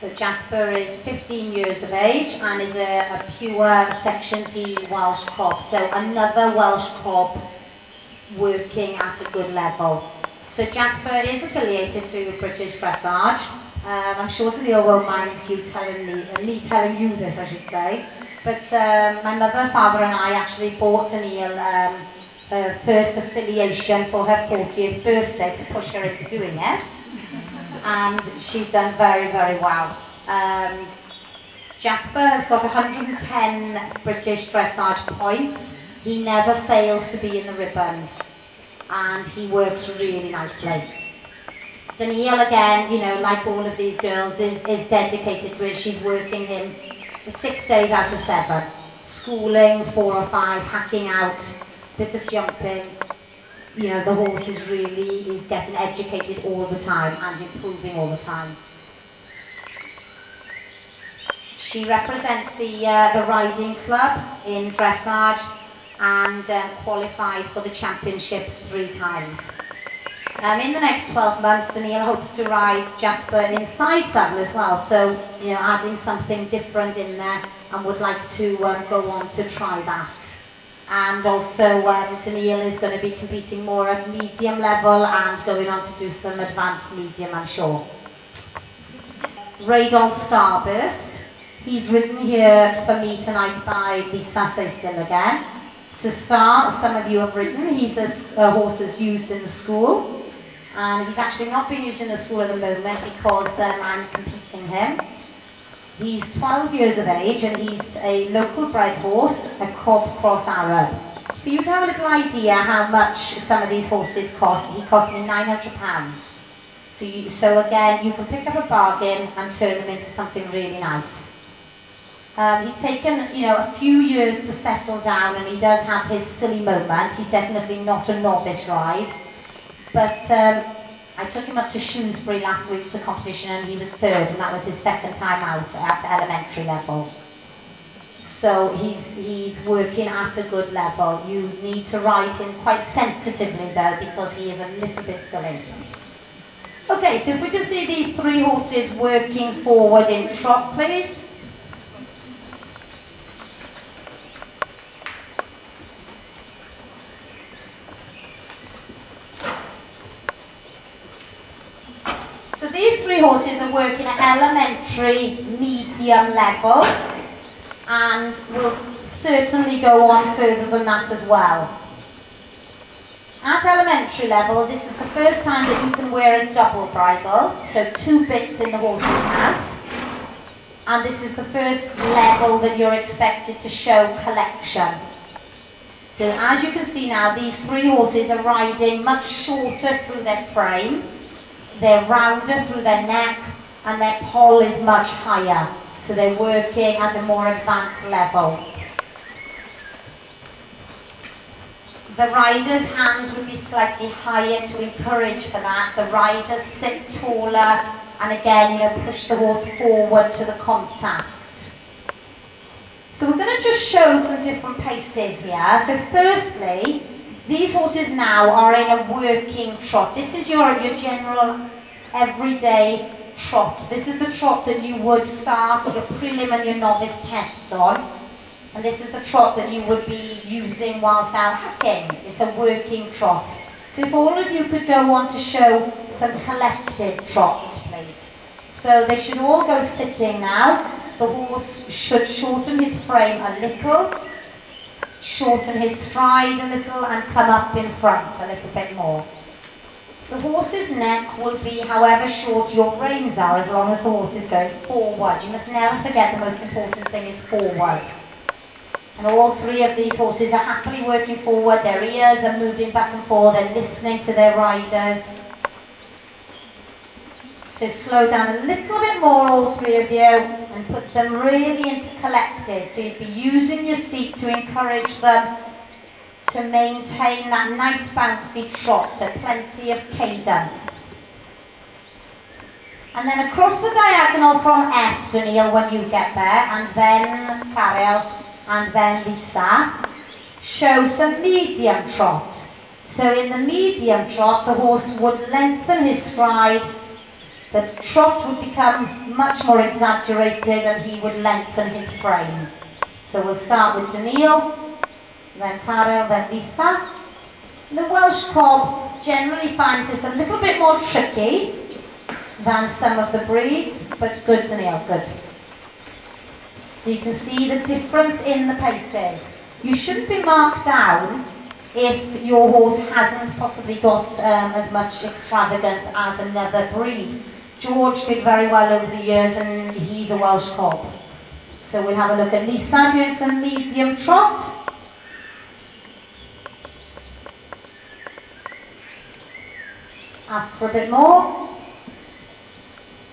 So Jasper is 15 years of age and is a pure Section D Welsh cob. So another Welsh cob working at a good level. So Jasper is affiliated to British Dressage. I'm sure Daniel won't mind you telling me telling you this, I should say. But my mother, father and I actually bought Daniel her first affiliation for her 40th birthday to push her into doing it. And she's done very, very well. Jasper has got 110 British Dressage points. He never fails to be in the ribbons, and he works really nicely. Danielle, again, you know, like all of these girls, is dedicated to it. She's working him 6 days out of 7. Schooling 4 or 5, hacking out, bit of jumping. You know, the horse is getting educated all the time and improving all the time. She represents the riding club in dressage and qualified for the championships 3 times. In the next 12 months, Danielle hopes to ride Jasper inside saddle as well, so you know, adding something different in there, and would like to go on to try that. And also, Danielle is going to be competing more at medium level and going on to do some advanced medium, I'm sure. Rheidol Starburst. He's ridden here for me tonight by BHSII again. So Star, some of you have ridden. He's a horse that's used in the school. And he's actually not being used in the school at the moment because I'm competing him. He's 12 years of age and he's a local bred horse, a cob cross Arab. For you to have a little idea how much some of these horses cost, he cost me £900. So again, you can pick up a bargain and turn them into something really nice. He's taken, you know, a few years to settle down, and he does have his silly moments. He's definitely not a novice ride. But I took him up to Shrewsbury last week to competition, and he was 3rd, and that was his 2nd time out at elementary level. So he's working at a good level. You need to ride him quite sensitively though, because he is a little bit silly. Okay, so if we can see these 3 horses working forward in trot, please. So these 3 horses are working at elementary, medium level, and will certainly go on further than that as well. At elementary level, this is the first time that you can wear a double bridle, so 2 bits in the horse's mouth, and this is the first level that you're expected to show collection. So as you can see now, these 3 horses are riding much shorter through their frame. They're rounder through their neck, and their poll is much higher. So they're working at a more advanced level. The rider's hands would be slightly higher to encourage for that. The riders sit taller, and again, you know, push the horse forward to the contact. So we're going to just show some different paces here. So firstly, these horses now are in a working trot. This is your general everyday trot. This is the trot that you would start your prelim and your novice tests on. And this is the trot that you would be using whilst out hacking. It's a working trot. So if all of you could go on to show some collected trot, please. So they should all go sitting now. The horse should shorten his frame a little, shorten his stride a little, and come up in front a little bit more. The horse's neck will be however short your reins are, as long as the horse is going forward. You must never forget the most important thing is forward. And all 3 of these horses are happily working forward. Their ears are moving back and forth. They're listening to their riders. So slow down a little bit more, all 3 of you, and put them really into collected. So you'd be using your seat to encourage them to maintain that nice bouncy trot, so plenty of cadence. And then across the diagonal from F, Danielle, when you get there, and then Carol, and then Lisa, show some medium trot. So in the medium trot, the horse would lengthen his stride, that trot would become much more exaggerated and he would lengthen his frame. So we'll start with Daniil, then Carol, then Lisa. The Welsh cob generally finds this a little bit more tricky than some of the breeds, but good, Daniil, good. So you can see the difference in the paces. You shouldn't be marked down if your horse hasn't possibly got as much extravagance as another breed. George did very well over the years and he's a Welsh cob. So we'll have a look at Lisa doing some medium trot. Ask for a bit more.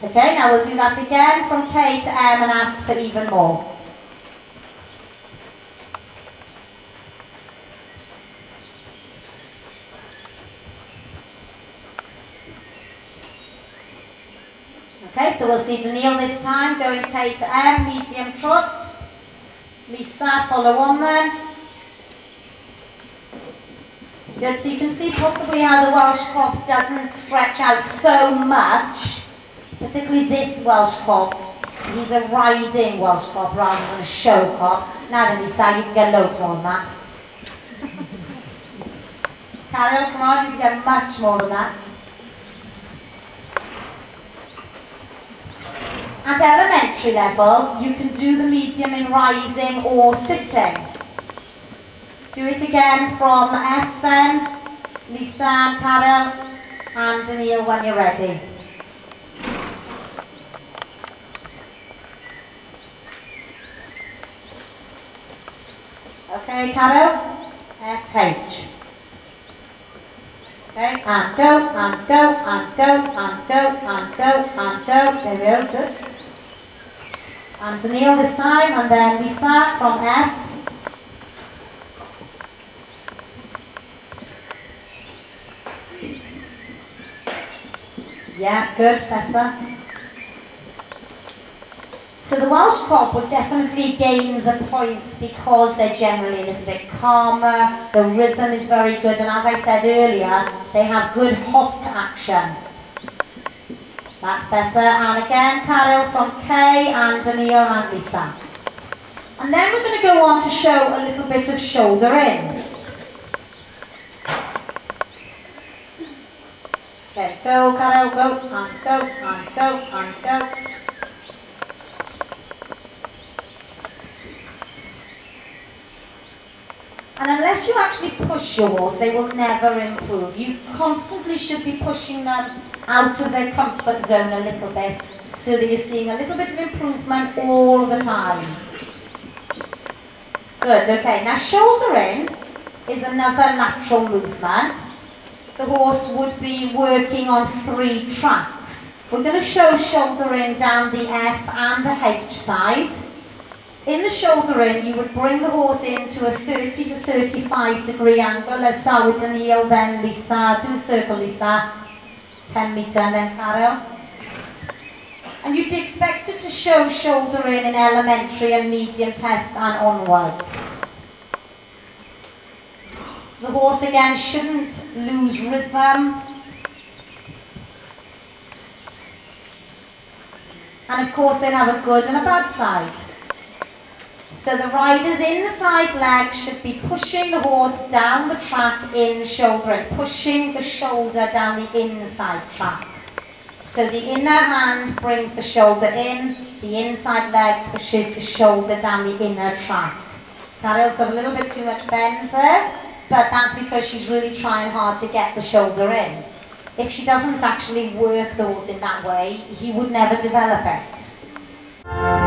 Okay, now we'll do that again from K to M and ask for even more. Okay, so we'll see Daniil this time, going K to M, medium trot. Lisa, follow on then. Good, so you can see possibly how the Welsh cob doesn't stretch out so much, particularly this Welsh cob. He's a riding Welsh cob rather than a show cob. Now then, Lisa, you can get loads more than that. Carol, come on, you can get much more than that. At elementary level, you can do the medium in rising or sitting. Do it again from F then, Lisa, Carol, and Daniil when you're ready. Okay, Carol, FH. Okay, and go, and go, and go, and go, and go, and go. There we go, good. And Daniil this time, and then Lisa from F. Yeah, good, better. So the Welsh cob would definitely gain the points because they're generally a little bit calmer, the rhythm is very good, and as I said earlier, they have good hop action. That's better, and again, Carol from K, and Daniil and Lisa. And then we're going to go on to show a little bit of shoulder in. Okay, go, Carol, go, and go, and go, and go. And unless you actually push your horse, they will never improve. You constantly should be pushing them out of their comfort zone a little bit, so that you're seeing a little bit of improvement all the time. Good, okay. Now shoulder in is another natural movement. The horse would be working on 3 tracks. We're going to show shoulder in down the F and the H side. In the shoulder in, you would bring the horse into a 30 to 35 degree angle. Let's start with Daniil, then Lisa. Do a circle, Lisa. 10 metre, and then Carol. And you'd be expected to show shoulder in elementary and medium tests and onwards. The horse again shouldn't lose rhythm. And of course they'll have a good and a bad side. So the rider's inside leg should be pushing the horse down the track in shoulder and pushing the shoulder down the inside track. So the inner hand brings the shoulder in, the inside leg pushes the shoulder down the inner track. Carol's got a little bit too much bend there, but that's because she's really trying hard to get the shoulder in. If she doesn't actually work the horse in that way, he would never develop it.